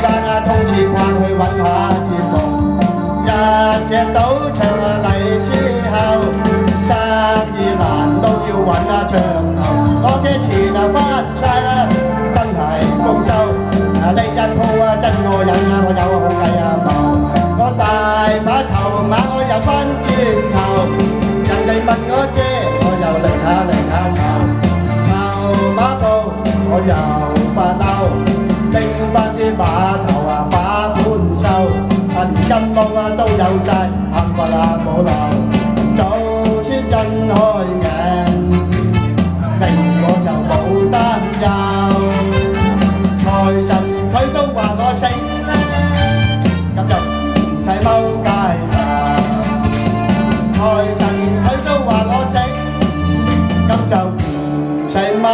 間啊，通次逛去揾下節目，日日都唱啊黎之後，生意難都要揾下場頭，我嘅錢啊翻晒啦，真係豐收。呢一鋪啊真過癮啊，我有好計啊冇，我大把籌碼我又翻轉頭，人哋問我借，我又擰下頭，籌碼鋪我又發嬲，拎翻啲碼頭啊把本收，銀根窿啊都有晒，冚唪唥冇漏，做先真開眼，令我就冇擔憂。財神佢都話我醒啦，咁就唔使踎街頭。財神佢都話我醒，咁就唔使踎。